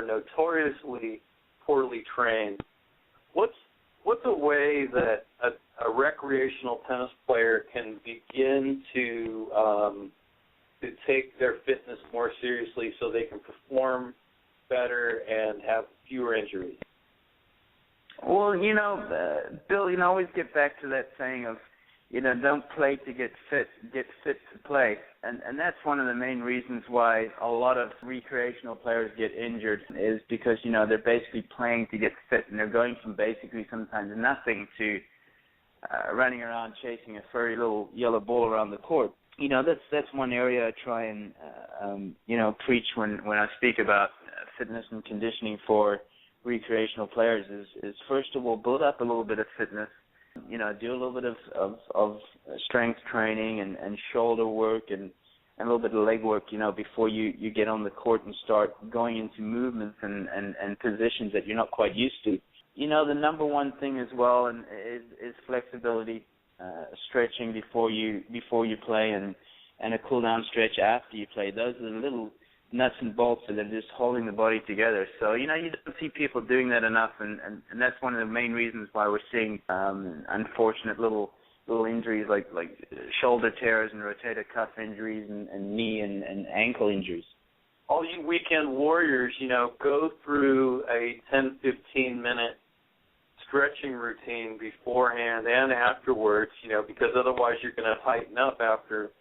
are notoriously poorly trained. What's a way that a recreational tennis player can begin to take their fitness more seriously so they can perform better and have fewer injuries? Well, Bill, always get back to that saying of, don't play to get fit to play. And that's one of the main reasons why a lot of recreational players get injured is because, they're basically playing to get fit, and they're going from basically sometimes nothing to running around chasing a furry little yellow ball around the court. That's one area I try and, preach when I speak about fitness and conditioning for recreational players is first of all, build up a little bit of fitness. Do a little bit of strength training and shoulder work and a little bit of leg work, before you get on the court and start going into movements and positions that you're not quite used to. The number one thing as well is flexibility, stretching before you play and a cool down stretch after you play. Those are the little nuts and bolts that are just holding the body together. So, you don't see people doing that enough, and that's one of the main reasons why we're seeing unfortunate little injuries like shoulder tears and rotator cuff injuries and knee and ankle injuries. All you weekend warriors, go through a 10-15 minute stretching routine beforehand and afterwards, because otherwise you're going to tighten up after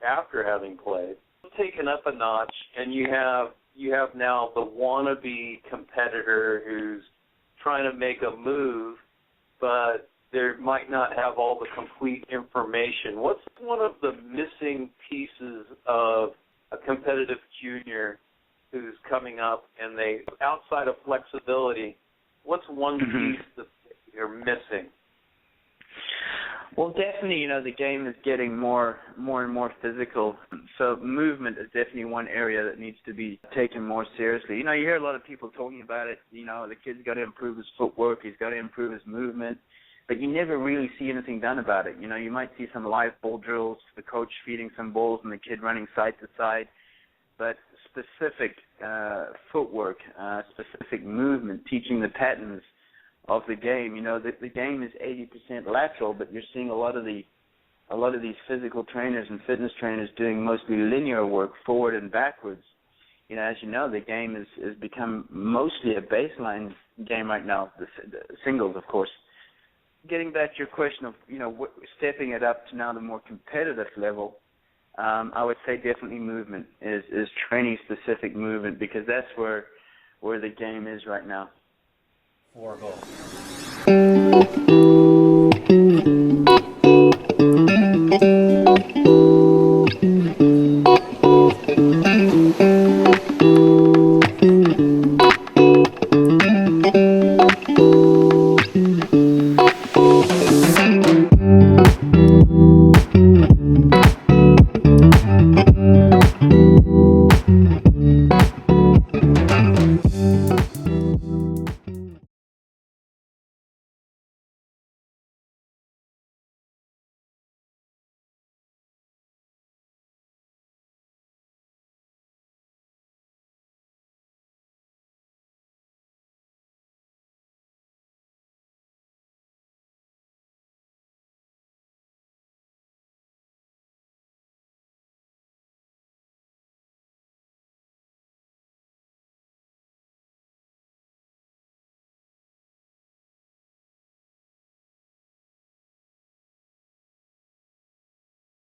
having played. Taken up a notch, and you have now the wannabe competitor who's trying to make a move, but they might not have all the complete information. What's one of the missing pieces of a competitive junior who's coming up, and outside of flexibility, what's one piece that you're missing? Well, definitely, the game is getting more and more physical. So movement is definitely one area that needs to be taken more seriously. You hear a lot of people talking about it. The kid's got to improve his footwork. He's got to improve his movement. But you never really see anything done about it. You might see some live ball drills, the coach feeding some balls and the kid running side to side. But specific footwork, specific movement, teaching the patterns of the game. The game is 80% lateral, but you're seeing a lot of these physical trainers and fitness trainers doing mostly linear work, forward and backwards. As you know, the game has become mostly a baseline game right now, the singles, of course. Getting back to your question of, stepping it up to now the more competitive level, I would say definitely movement is training specific movement, because that's where the game is right now. 4 goals.